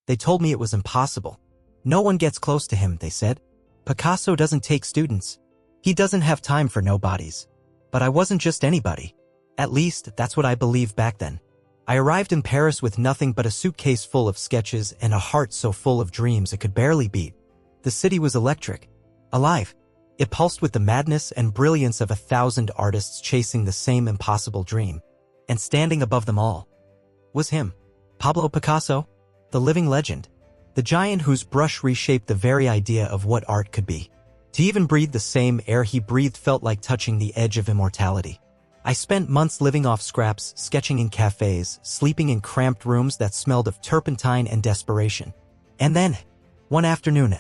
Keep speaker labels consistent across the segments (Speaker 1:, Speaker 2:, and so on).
Speaker 1: They told me it was impossible. No one gets close to him, they said. Picasso doesn't take students. He doesn't have time for nobodies. But I wasn't just anybody. At least, that's what I believed back then. I arrived in Paris with nothing but a suitcase full of sketches and a heart so full of dreams it could barely beat. The city was electric. Alive. It pulsed with the madness and brilliance of 1,000 artists chasing the same impossible dream. And standing above them all was him. Pablo Picasso, the living legend. The giant whose brush reshaped the very idea of what art could be. To even breathe the same air he breathed felt like touching the edge of immortality. I spent months living off scraps, sketching in cafes, sleeping in cramped rooms that smelled of turpentine and desperation. And then, one afternoon,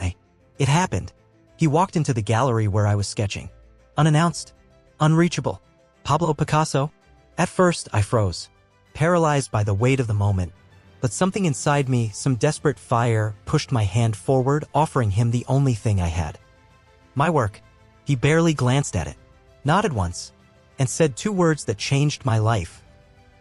Speaker 1: it happened. He walked into the gallery where I was sketching. Unannounced. Unreachable. Pablo Picasso. At first, I froze, paralyzed by the weight of the moment. But something inside me, some desperate fire, pushed my hand forward, offering him the only thing I had. My work. He barely glanced at it, nodded once, and said 2 words that changed my life.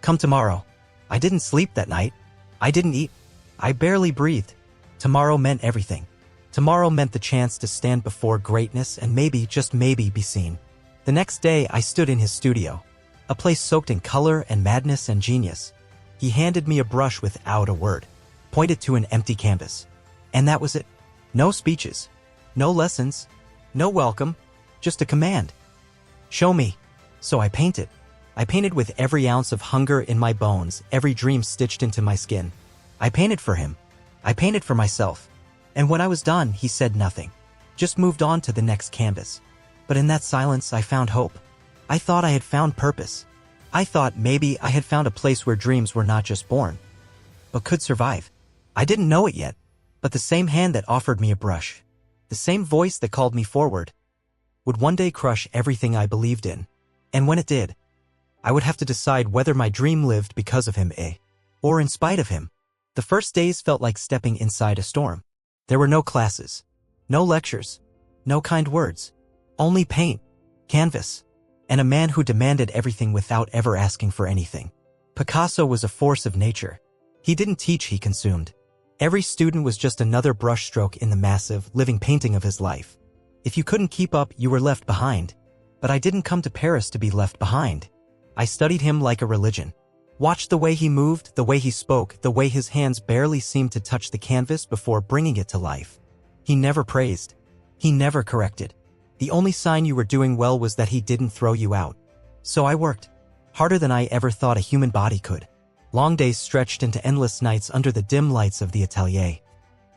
Speaker 1: Come tomorrow. I didn't sleep that night. I didn't eat. I barely breathed. Tomorrow meant everything. Tomorrow meant the chance to stand before greatness and maybe, just maybe, be seen. The next day, I stood in his studio, a place soaked in color and madness and genius. He handed me a brush without a word, pointed to an empty canvas. And that was it. No speeches. No lessons. No welcome. Just a command. Show me. So I painted. I painted with every ounce of hunger in my bones, every dream stitched into my skin. I painted for him. I painted for myself. And when I was done, he said nothing. Just moved on to the next canvas. But in that silence, I found hope. I thought I had found purpose. I thought maybe I had found a place where dreams were not just born, but could survive. I didn't know it yet, but the same hand that offered me a brush, the same voice that called me forward, would one day crush everything I believed in. And when it did, I would have to decide whether my dream lived because of him, or in spite of him. The first days felt like stepping inside a storm. There were no classes, no lectures, no kind words, only paint, canvas, and a man who demanded everything without ever asking for anything. Picasso was a force of nature. He didn't teach, he consumed. Every student was just another brushstroke in the massive, living painting of his life. If you couldn't keep up, you were left behind. But I didn't come to Paris to be left behind. I studied him like a religion. Watched the way he moved, the way he spoke, the way his hands barely seemed to touch the canvas before bringing it to life. He never praised. He never corrected. The only sign you were doing well was that he didn't throw you out. So I worked. Harder than I ever thought a human body could. Long days stretched into endless nights under the dim lights of the atelier.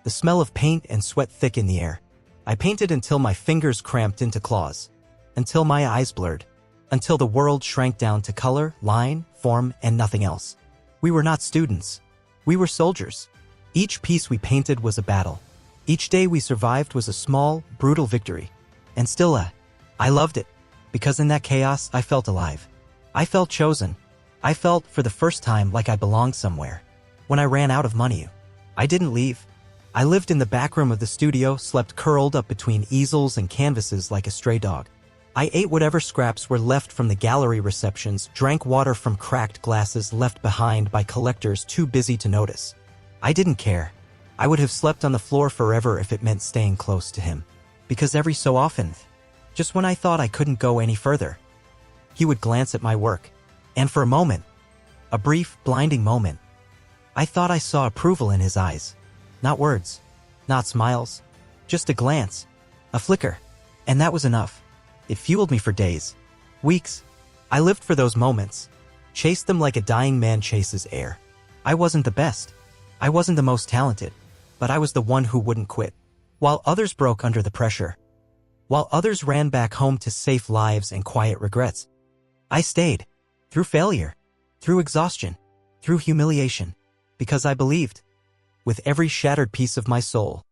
Speaker 1: The smell of paint and sweat thick in the air. I painted until my fingers cramped into claws. Until my eyes blurred. Until the world shrank down to color, line, form, and nothing else. We were not students. We were soldiers. Each piece we painted was a battle. Each day we survived was a small, brutal victory. And still, I loved it. Because in that chaos, I felt alive. I felt chosen. I felt, for the first time, like I belonged somewhere. When I ran out of money, I didn't leave. I lived in the back room of the studio, slept curled up between easels and canvases like a stray dog. I ate whatever scraps were left from the gallery receptions, drank water from cracked glasses left behind by collectors too busy to notice. I didn't care. I would have slept on the floor forever if it meant staying close to him. Because every so often, just when I thought I couldn't go any further, he would glance at my work. And for a moment, a brief, blinding moment, I thought I saw approval in his eyes. Not words, not smiles, just a glance, a flicker. And that was enough. It fueled me for days, weeks. I lived for those moments, chased them like a dying man chases air. I wasn't the best. I wasn't the most talented, but I was the one who wouldn't quit. While others broke under the pressure, while others ran back home to safe lives and quiet regrets, I stayed. Through failure, through exhaustion, through humiliation, because I believed, with every shattered piece of my soul,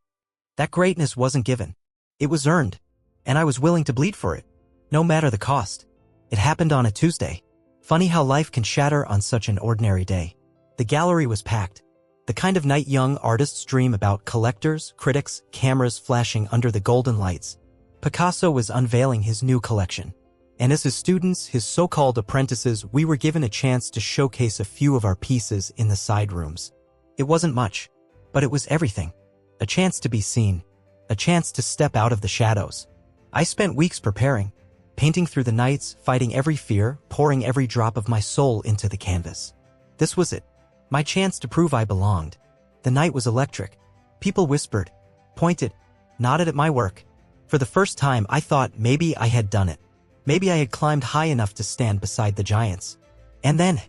Speaker 1: that greatness wasn't given. It was earned, and I was willing to bleed for it, no matter the cost. It happened on a Tuesday. Funny how life can shatter on such an ordinary day. The gallery was packed. The kind of night young artists dream about: collectors, critics, cameras flashing under the golden lights. Picasso was unveiling his new collection. And as his students, his so-called apprentices, we were given a chance to showcase a few of our pieces in the side rooms. It wasn't much. But it was everything. A chance to be seen. A chance to step out of the shadows. I spent weeks preparing, painting through the nights, fighting every fear, pouring every drop of my soul into the canvas. This was it. My chance to prove I belonged. The night was electric. People whispered, pointed, nodded at my work. For the first time, I thought maybe I had done it. Maybe I had climbed high enough to stand beside the giants. And then,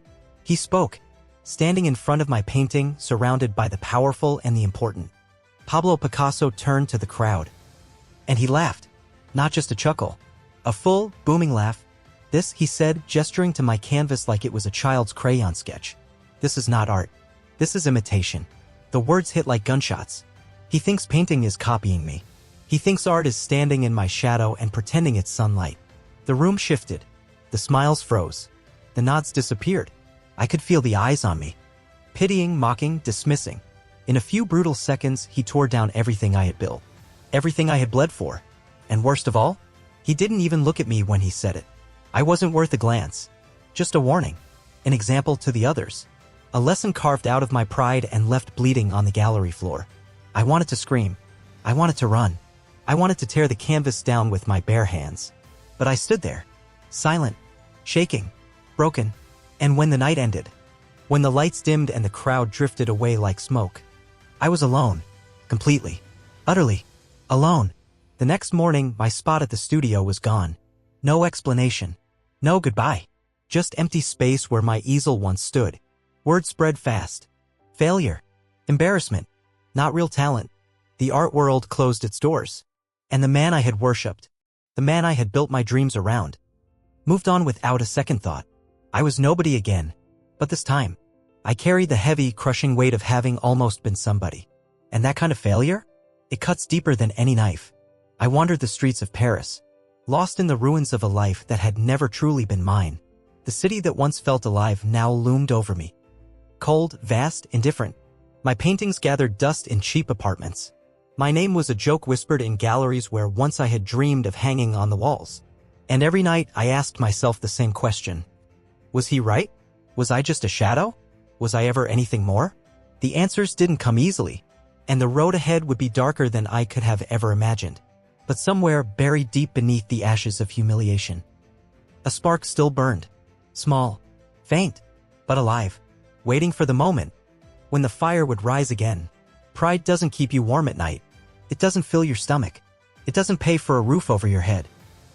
Speaker 1: he spoke, standing in front of my painting, surrounded by the powerful and the important. Pablo Picasso turned to the crowd. And he laughed. Not just a chuckle. A full, booming laugh. This, he said, gesturing to my canvas like it was a child's crayon sketch. This is not art. This is imitation. The words hit like gunshots. He thinks painting is copying me. He thinks art is standing in my shadow and pretending it's sunlight. The room shifted. The smiles froze. The nods disappeared. I could feel the eyes on me. Pitying, mocking, dismissing. In a few brutal seconds, he tore down everything I had built. Everything I had bled for. And worst of all, he didn't even look at me when he said it. I wasn't worth a glance. Just a warning. An example to the others. A lesson carved out of my pride and left bleeding on the gallery floor. I wanted to scream. I wanted to run. I wanted to tear the canvas down with my bare hands. But I stood there, silent, shaking, broken. And when the night ended, when the lights dimmed and the crowd drifted away like smoke, I was alone, completely, utterly, alone. The next morning, my spot at the studio was gone. No explanation. No goodbye. Just empty space where my easel once stood. Word spread fast. Failure. Embarrassment. Not real talent. The art world closed its doors. And the man I had worshipped, the man I had built my dreams around, moved on without a second thought. I was nobody again. But this time, I carried the heavy, crushing weight of having almost been somebody. And that kind of failure? It cuts deeper than any knife. I wandered the streets of Paris, lost in the ruins of a life that had never truly been mine. The city that once felt alive now loomed over me. Cold, vast, indifferent. My paintings gathered dust in cheap apartments. My name was a joke whispered in galleries where once I had dreamed of hanging on the walls. And every night I asked myself the same question. Was he right? Was I just a shadow? Was I ever anything more? The answers didn't come easily, and the road ahead would be darker than I could have ever imagined. But somewhere buried deep beneath the ashes of humiliation, a spark still burned. Small, faint, but alive, waiting for the moment when the fire would rise again. Pride doesn't keep you warm at night. It doesn't fill your stomach. It doesn't pay for a roof over your head.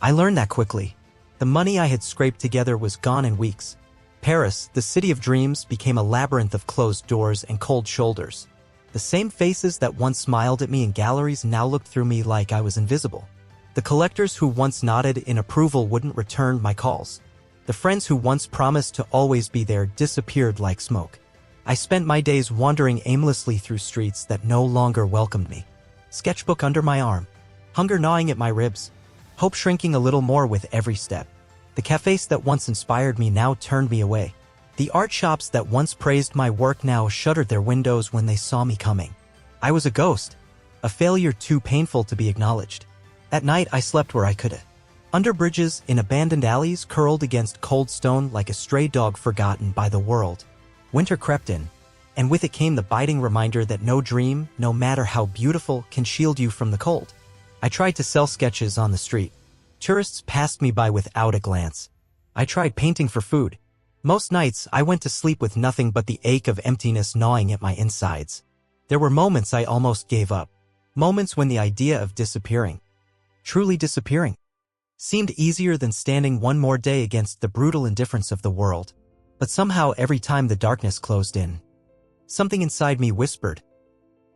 Speaker 1: I learned that quickly. The money I had scraped together was gone in weeks. Paris, the city of dreams, became a labyrinth of closed doors and cold shoulders. The same faces that once smiled at me in galleries now looked through me like I was invisible. The collectors who once nodded in approval wouldn't return my calls. The friends who once promised to always be there disappeared like smoke. I spent my days wandering aimlessly through streets that no longer welcomed me. Sketchbook under my arm, hunger gnawing at my ribs, hope shrinking a little more with every step. The cafes that once inspired me now turned me away. The art shops that once praised my work now shuttered their windows when they saw me coming. I was a ghost, a failure too painful to be acknowledged. At night I slept where I could. Under bridges, in abandoned alleys, curled against cold stone like a stray dog forgotten by the world. Winter crept in, and with it came the biting reminder that no dream, no matter how beautiful, can shield you from the cold. I tried to sell sketches on the street. Tourists passed me by without a glance. I tried painting for food. Most nights, I went to sleep with nothing but the ache of emptiness gnawing at my insides. There were moments I almost gave up. Moments when the idea of disappearing, truly disappearing, seemed easier than standing one more day against the brutal indifference of the world. But somehow every time the darkness closed in, something inside me whispered,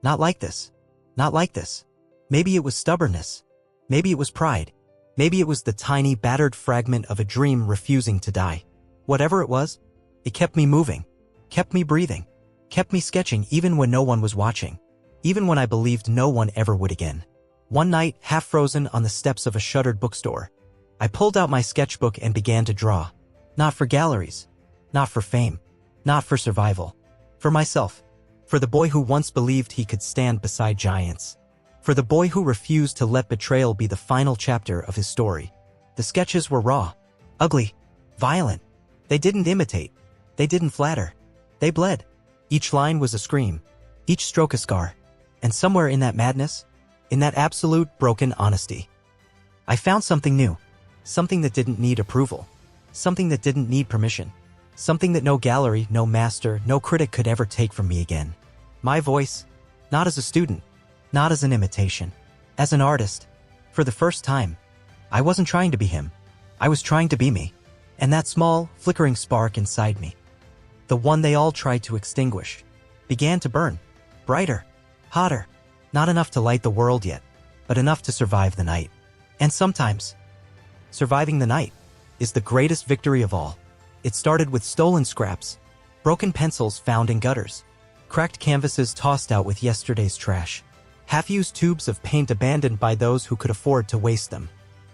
Speaker 1: "Not like this. Not like this." Maybe it was stubbornness. Maybe it was pride. Maybe it was the tiny, battered fragment of a dream refusing to die. Whatever it was, it kept me moving, kept me breathing, kept me sketching even when no one was watching, even when I believed no one ever would again. One night, half frozen on the steps of a shuttered bookstore, I pulled out my sketchbook and began to draw. Not for galleries, not for fame, not for survival. For myself. For the boy who once believed he could stand beside giants. For the boy who refused to let betrayal be the final chapter of his story. The sketches were raw, ugly, violent. They didn't imitate. They didn't flatter. They bled. Each line was a scream. each stroke a scar. And somewhere in that madness, in that absolute broken honesty, I found something new. Something that didn't need approval. Something that didn't need permission. Something that no gallery, no master, no critic could ever take from me again. My voice, not as a student, not as an imitation, as an artist. For the first time, I wasn't trying to be him. I was trying to be me. And that small, flickering spark inside me, the one they all tried to extinguish, began to burn. Brighter, hotter, not enough to light the world yet, but enough to survive the night. And sometimes, surviving the night is the greatest victory of all. It started with stolen scraps, broken pencils found in gutters, cracked canvases tossed out with yesterday's trash, half-used tubes of paint abandoned by those who could afford to waste them.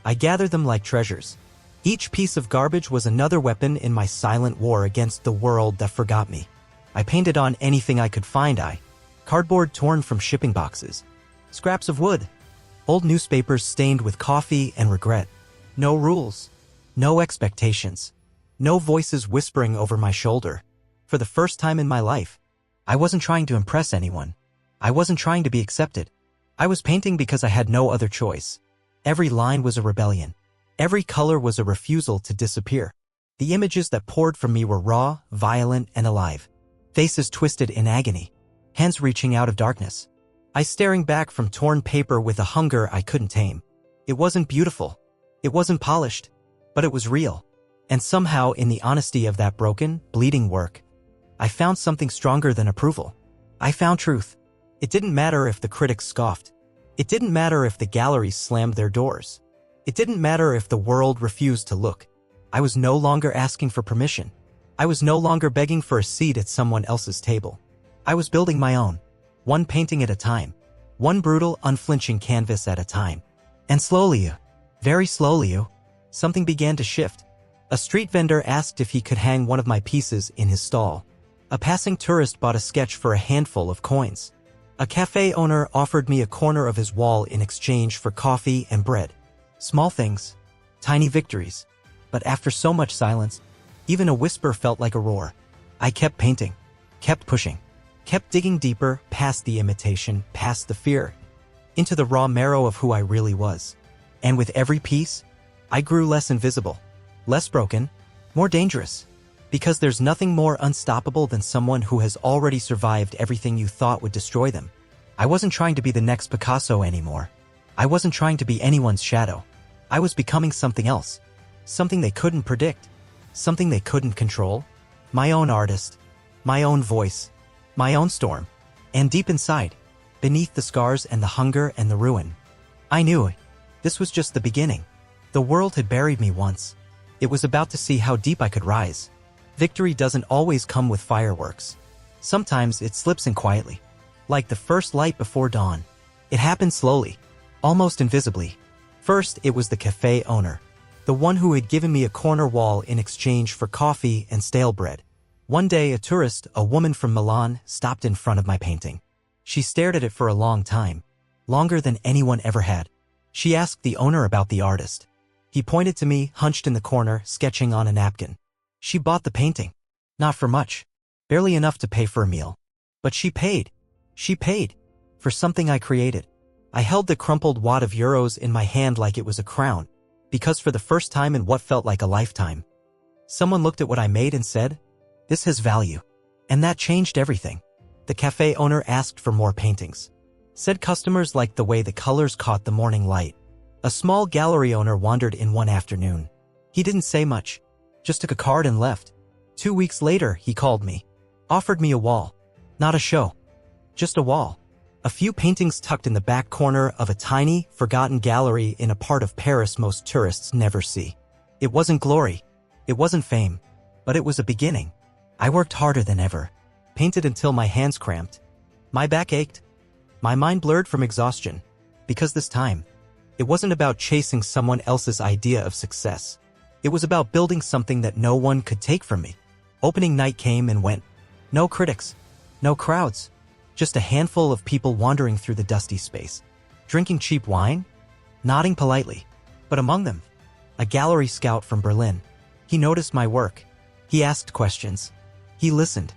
Speaker 1: I gathered them like treasures. Each piece of garbage was another weapon in my silent war against the world that forgot me. I painted on anything I could find. Cardboard torn from shipping boxes, scraps of wood, old newspapers stained with coffee and regret. No rules, no expectations, no voices whispering over my shoulder. For the first time in my life, I wasn't trying to impress anyone. I wasn't trying to be accepted. I was painting because I had no other choice. Every line was a rebellion. Every color was a refusal to disappear. The images that poured from me were raw, violent, and alive. Faces twisted in agony, hands reaching out of darkness. I staring back from torn paper with a hunger I couldn't tame. It wasn't beautiful. It wasn't polished, but it was real. And somehow in the honesty of that broken, bleeding work, I found something stronger than approval. I found truth. It didn't matter if the critics scoffed. It didn't matter if the galleries slammed their doors. It didn't matter if the world refused to look. I was no longer asking for permission. I was no longer begging for a seat at someone else's table. I was building my own, one painting at a time, one brutal, unflinching canvas at a time. And slowly, very slowly, something began to shift. A street vendor asked if he could hang one of my pieces in his stall. A passing tourist bought a sketch for a handful of coins. A cafe owner offered me a corner of his wall in exchange for coffee and bread. Small things, tiny victories. But after so much silence, even a whisper felt like a roar. I kept painting, kept pushing, kept digging deeper past the imitation, past the fear, into the raw marrow of who I really was. And with every piece, I grew less invisible, less broken, more dangerous. Because there's nothing more unstoppable than someone who has already survived everything you thought would destroy them. I wasn't trying to be the next Picasso anymore. I wasn't trying to be anyone's shadow. I was becoming something else. Something they couldn't predict. Something they couldn't control. My own artist. My own voice. My own storm. And deep inside, beneath the scars and the hunger and the ruin, I knew this was just the beginning. The world had buried me once. It was about to see how deep I could rise. Victory doesn't always come with fireworks. Sometimes it slips in quietly, like the first light before dawn. It happened slowly, almost invisibly. First, it was the cafe owner, the one who had given me a corner wall in exchange for coffee and stale bread. One day, a tourist, a woman from Milan, stopped in front of my painting. She stared at it for a long time, longer than anyone ever had. She asked the owner about the artist. He pointed to me, hunched in the corner, sketching on a napkin. She bought the painting. Not for much. Barely enough to pay for a meal. But she paid. She paid. For something I created. I held the crumpled wad of euros in my hand like it was a crown. Because for the first time in what felt like a lifetime, someone looked at what I made and said, "This has value." And that changed everything. The cafe owner asked for more paintings. Said customers liked the way the colors caught the morning light. A small gallery owner wandered in one afternoon. He didn't say much. Just took a card and left. 2 weeks later, he called me. Offered me a wall. Not a show. Just a wall. A few paintings tucked in the back corner of a tiny, forgotten gallery in a part of Paris most tourists never see. It wasn't glory. It wasn't fame. But it was a beginning. I worked harder than ever. Painted until my hands cramped. My back ached. My mind blurred from exhaustion. Because this time, it wasn't about chasing someone else's idea of success. It was about building something that no one could take from me. Opening night came and went. No critics. No crowds. Just a handful of people wandering through the dusty space. Drinking cheap wine. Nodding politely. But among them, a gallery scout from Berlin. He noticed my work. He asked questions. He listened.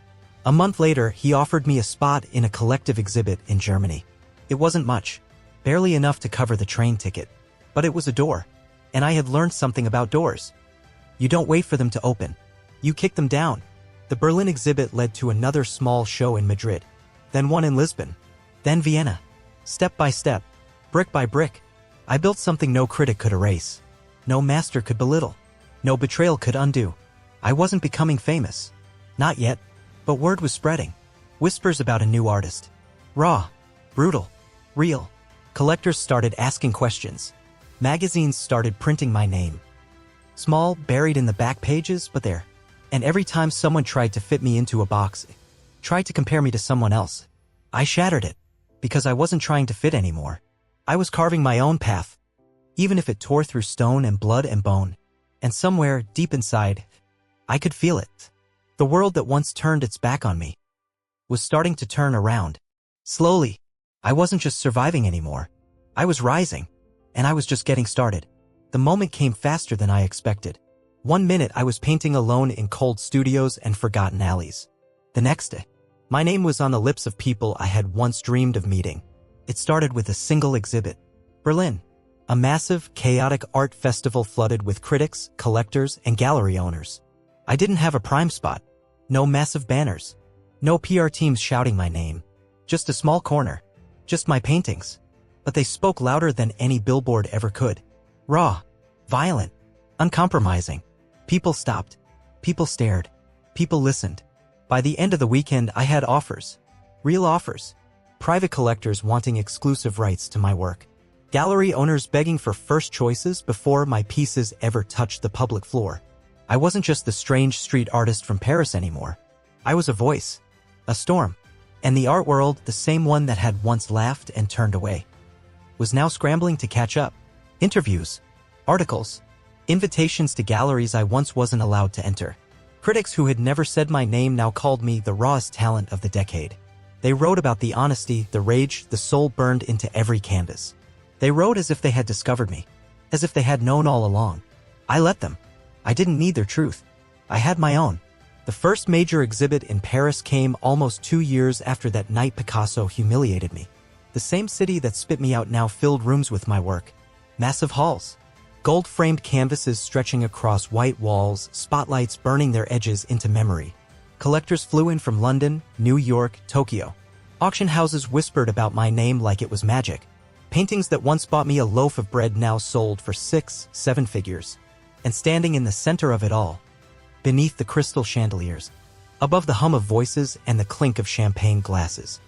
Speaker 1: A month later, he offered me a spot in a collective exhibit in Germany. It wasn't much, barely enough to cover the train ticket, but it was a door, and I had learned something about doors. You don't wait for them to open. You kick them down. The Berlin exhibit led to another small show in Madrid, then one in Lisbon, then Vienna. Step by step, brick by brick, I built something no critic could erase, no master could belittle, no betrayal could undo. I wasn't becoming famous. Not yet, but word was spreading. Whispers about a new artist. Raw, brutal, real. Collectors started asking questions. Magazines started printing my name. Small, buried in the back pages, but there. And every time someone tried to fit me into a box, tried to compare me to someone else, I shattered it, because I wasn't trying to fit anymore. I was carving my own path, even if it tore through stone and blood and bone. And somewhere, deep inside, I could feel it. The world that once turned its back on me was starting to turn around. Slowly, I wasn't just surviving anymore. I was rising, and I was just getting started. The moment came faster than I expected. One minute I was painting alone in cold studios and forgotten alleys. The next day, my name was on the lips of people I had once dreamed of meeting. It started with a single exhibit. Berlin, a massive, chaotic art festival flooded with critics, collectors, and gallery owners. I didn't have a prime spot. No massive banners. No PR teams shouting my name. Just a small corner. Just my paintings. But they spoke louder than any billboard ever could. Raw. Violent. Uncompromising. People stopped. People stared. People listened. By the end of the weekend, I had offers. Real offers. Private collectors wanting exclusive rights to my work. Gallery owners begging for first choices before my pieces ever touched the public floor. I wasn't just the strange street artist from Paris anymore. I was a voice. A storm. And the art world, the same one that had once laughed and turned away, was now scrambling to catch up. Interviews. Articles. Invitations to galleries I once wasn't allowed to enter. Critics who had never said my name now called me the rawest talent of the decade. They wrote about the honesty, the rage, the soul burned into every canvas. They wrote as if they had discovered me, as if they had known all along. I let them. I didn't need their truth. I had my own. The first major exhibit in Paris came almost 2 years after that night Picasso humiliated me. The same city that spit me out now filled rooms with my work. Massive halls. Gold-framed canvases stretching across white walls, spotlights burning their edges into memory. Collectors flew in from London, New York, Tokyo. Auction houses whispered about my name like it was magic. Paintings that once bought me a loaf of bread now sold for 6, 7 figures. And standing in the center of it all, beneath the crystal chandeliers, above the hum of voices and the clink of champagne glasses,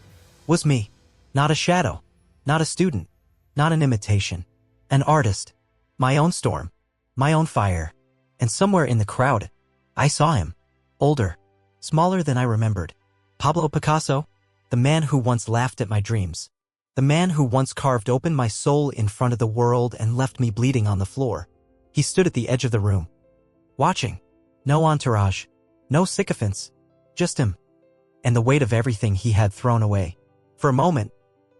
Speaker 1: was me. Not a shadow, not a student, not an imitation. An artist. My own storm. My own fire. And somewhere in the crowd, I saw him. Older. Smaller than I remembered. Pablo Picasso. The man who once laughed at my dreams. The man who once carved open my soul in front of the world and left me bleeding on the floor. He stood at the edge of the room, watching. No entourage, no sycophants, just him, and the weight of everything he had thrown away. For a moment,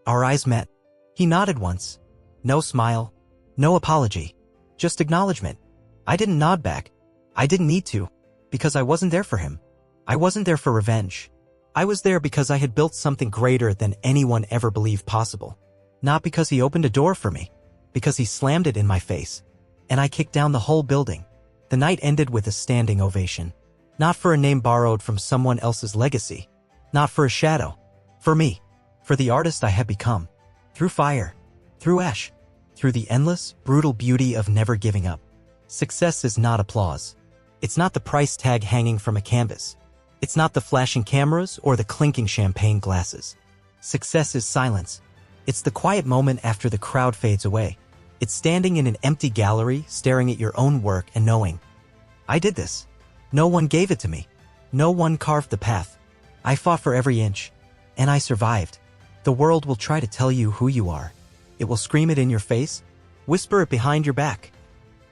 Speaker 1: our eyes met. He nodded once. No smile, no apology, just acknowledgement. I didn't nod back. I didn't need to, because I wasn't there for him. I wasn't there for revenge. I was there because I had built something greater than anyone ever believed possible. Not because he opened a door for me, because he slammed it in my face. And I kicked down the whole building. The night ended with a standing ovation. Not for a name borrowed from someone else's legacy. Not for a shadow. For me. For the artist I had become. Through fire. Through ash. Through the endless, brutal beauty of never giving up. Success is not applause. It's not the price tag hanging from a canvas. It's not the flashing cameras or the clinking champagne glasses. Success is silence. It's the quiet moment after the crowd fades away. It's standing in an empty gallery, staring at your own work and knowing, I did this. No one gave it to me. No one carved the path. I fought for every inch. And I survived. The world will try to tell you who you are. It will scream it in your face, whisper it behind your back,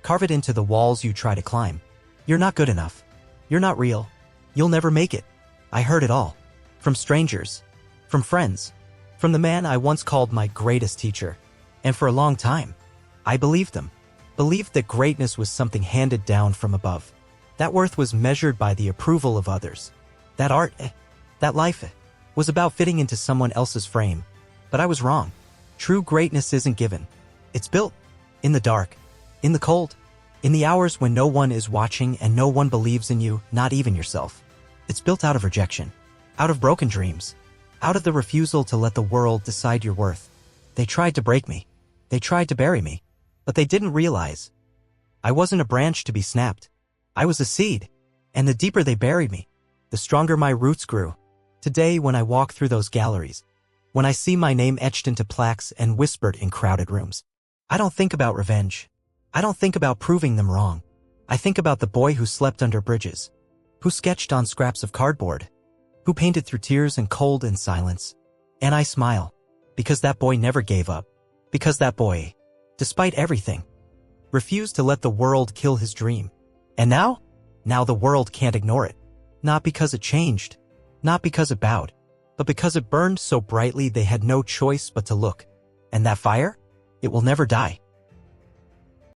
Speaker 1: carve it into the walls you try to climb. You're not good enough. You're not real. You'll never make it. I heard it all. From strangers. From friends. From the man I once called my greatest teacher. And for a long time, I believed them. Believed that greatness was something handed down from above. That worth was measured by the approval of others. That art, That life was about fitting into someone else's frame. But I was wrong. True greatness isn't given. It's built. In the dark. In the cold. In the hours when no one is watching and no one believes in you, not even yourself. It's built out of rejection. Out of broken dreams. Out of the refusal to let the world decide your worth. They tried to break me. They tried to bury me. But they didn't realize. I wasn't a branch to be snapped. I was a seed. And the deeper they buried me, the stronger my roots grew. Today, when I walk through those galleries, when I see my name etched into plaques and whispered in crowded rooms, I don't think about revenge. I don't think about proving them wrong. I think about the boy who slept under bridges, who sketched on scraps of cardboard, who painted through tears and cold and silence. And I smile, because that boy never gave up, because that boy, despite everything, refused to let the world kill his dream. And now the world can't ignore it. Not because it changed, not because it bowed, but because it burned so brightly they had no choice but to look. And that fire? It will never die.